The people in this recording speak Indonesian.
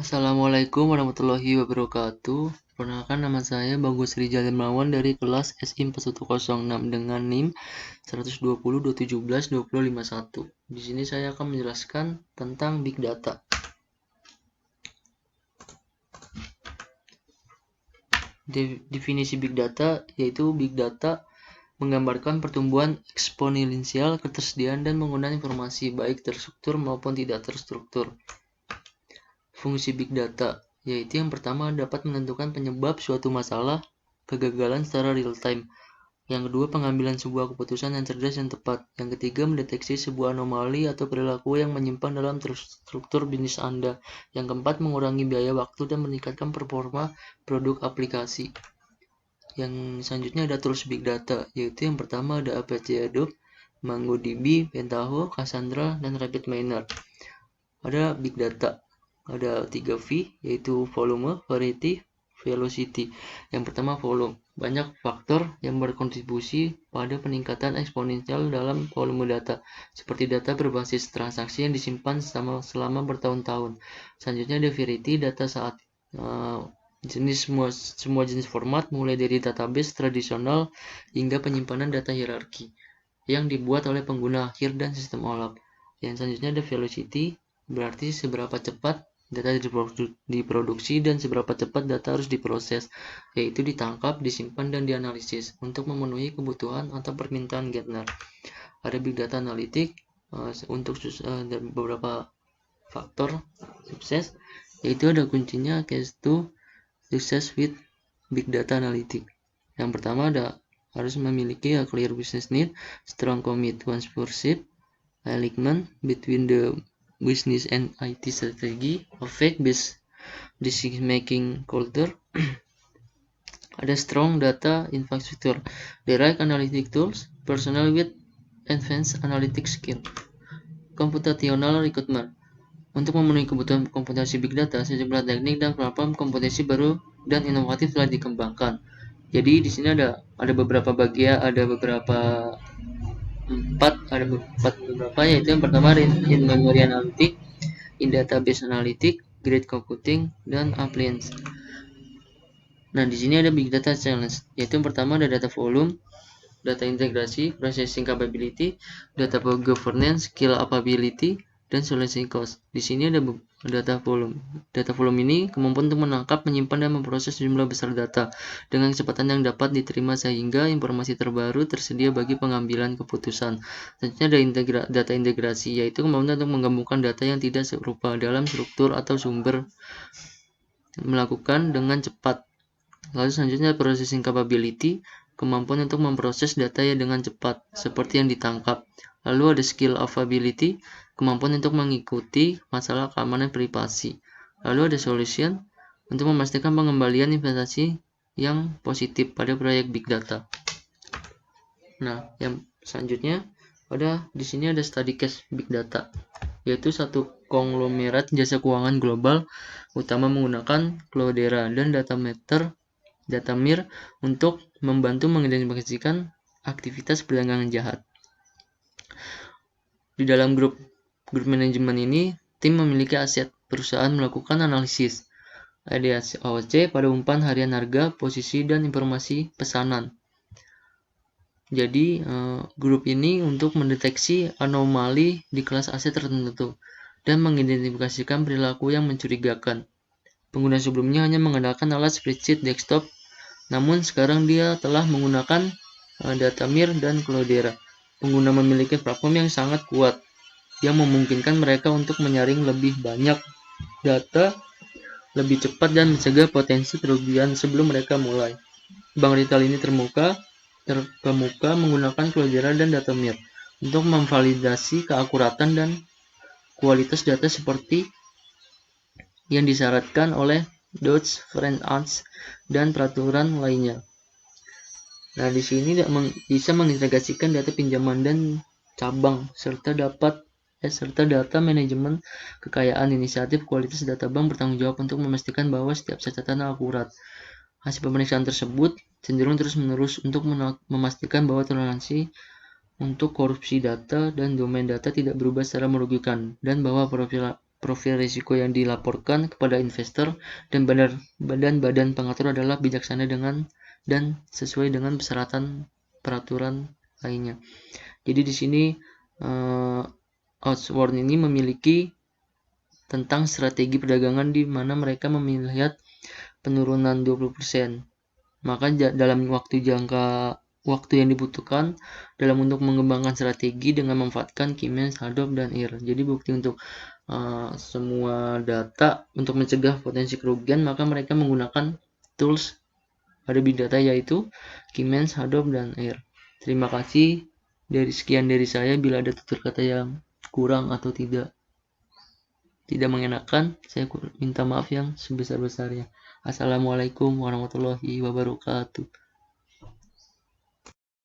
Assalamualaikum warahmatullahi wabarakatuh. Perkenalkan, nama saya Bagus Rijal Darmawan dari kelas SI 4106 dengan NIM 120 217 2051. Di sini saya akan menjelaskan tentang Big Data. Definisi Big Data yaitu Big Data menggambarkan pertumbuhan eksponensial ketersediaan dan penggunaan informasi baik terstruktur maupun tidak terstruktur. Fungsi Big Data yaitu yang pertama dapat menentukan penyebab suatu masalah kegagalan secara real time. Yang kedua, pengambilan sebuah keputusan yang cerdas dan tepat. Yang ketiga, mendeteksi sebuah anomali atau perilaku yang menyimpang dalam struktur bisnis Anda. Yang keempat, mengurangi biaya waktu dan meningkatkan performa produk aplikasi. Yang selanjutnya ada tools Big Data, yaitu yang pertama ada Apache Hadoop, MongoDB, Pentaho, Cassandra, dan RapidMiner. Ada Big Data. Ada 3 V, yaitu volume, variety, velocity. Yang pertama volume. Banyak faktor yang berkontribusi pada peningkatan eksponensial dalam volume data, seperti data berbasis transaksi yang disimpan selama bertahun-tahun. Selanjutnya ada variety, data saat semua jenis format, mulai dari database tradisional hingga penyimpanan data hierarki yang dibuat oleh pengguna akhir dan sistem OLAP. Yang selanjutnya ada velocity, berarti seberapa cepat data diproduksi dan seberapa cepat data harus diproses, yaitu ditangkap, disimpan, dan dianalisis untuk memenuhi kebutuhan atau permintaan Gartner. Ada Big Data Analytics untuk beberapa faktor sukses, yaitu ada kuncinya case to success with Big Data Analytics. Yang pertama ada harus memiliki a clear business need, strong commitment for shape, alignment between the business and IT strategy, a fact-based decision-making culture, ada strong data infrastructure, the right analytic tools, personnel with advanced analytic skill, computational recruitment. Untuk memenuhi kebutuhan komputasi Big Data, sejumlah teknik dan platform komputasi baru dan inovatif telah dikembangkan. Jadi di sini ada beberapa bagian, ada beberapa yaitu yang pertama in memory analytic, in database analytic, grid computing, dan appliance. Nah, di sini ada Big Data Challenge, yaitu yang pertama ada data volume, data integrasi, processing capability, data governance, skill capability, dan solution cost. Di sini ada data volume. Data volume ini kemampuan untuk menangkap, menyimpan, dan memproses jumlah besar data dengan kecepatan yang dapat diterima sehingga informasi terbaru tersedia bagi pengambilan keputusan. Selanjutnya ada data integrasi, yaitu kemampuan untuk menggabungkan data yang tidak serupa dalam struktur atau sumber melakukan dengan cepat. Lalu selanjutnya processing capability, kemampuan untuk memproses data dengan cepat seperti yang ditangkap. Lalu ada skill availability, kemampuan untuk mengikuti masalah keamanan privasi. Lalu ada solution, untuk memastikan pengembalian investasi yang positif pada proyek Big Data. Nah, yang selanjutnya di sini ada study case Big Data, yaitu satu konglomerat jasa keuangan global utama menggunakan Cloudera dan Datamir untuk membantu mengidentifikasikan aktivitas perdagangan jahat. Di dalam grup manajemen ini, tim memiliki aset perusahaan melakukan analisis AOC pada umpan harian harga, posisi, dan informasi pesanan. Jadi, grup ini untuk mendeteksi anomali di kelas aset tertentu dan mengidentifikasikan perilaku yang mencurigakan. Pengguna sebelumnya hanya mengandalkan alat spreadsheet desktop, namun sekarang dia telah menggunakan Datamir dan Cloudera. Pengguna memiliki platform yang sangat kuat yang memungkinkan mereka untuk menyaring lebih banyak data lebih cepat dan mencegah potensi kerugian sebelum mereka mulai. Bank retail ini terkemuka menggunakan Cloudera dan Datamir untuk memvalidasi keakuratan dan kualitas data seperti yang disyaratkan oleh Dodd-Frank Act dan peraturan lainnya. Nah, di sini bisa mengintegrasikan data pinjaman dan cabang serta data manajemen kekayaan. Inisiatif kualitas data bank bertanggung jawab untuk memastikan bahwa setiap catatan akurat. Hasil pemeriksaan tersebut cenderung terus-menerus untuk memastikan bahwa toleransi untuk korupsi data dan domain data tidak berubah secara merugikan dan bahwa profil risiko yang dilaporkan kepada investor, dan badan pengatur adalah bijaksana dan sesuai dengan persyaratan peraturan lainnya. Jadi di sini Osborne ini memiliki tentang strategi perdagangan di mana mereka melihat penurunan 20%. Maka dalam waktu yang dibutuhkan dalam untuk mengembangkan strategi dengan memanfaatkan Siemens, Hadop, dan IR. Jadi bukti untuk semua data untuk mencegah potensi kerugian, maka mereka menggunakan tools pada big data yaitu Siemens, Hadop, dan IR. Terima kasih. Sekian dari saya. Bila ada tutur kata yang kurang atau tidak mengenakan, saya minta maaf yang sebesar-besarnya. Assalamualaikum warahmatullahi wabarakatuh.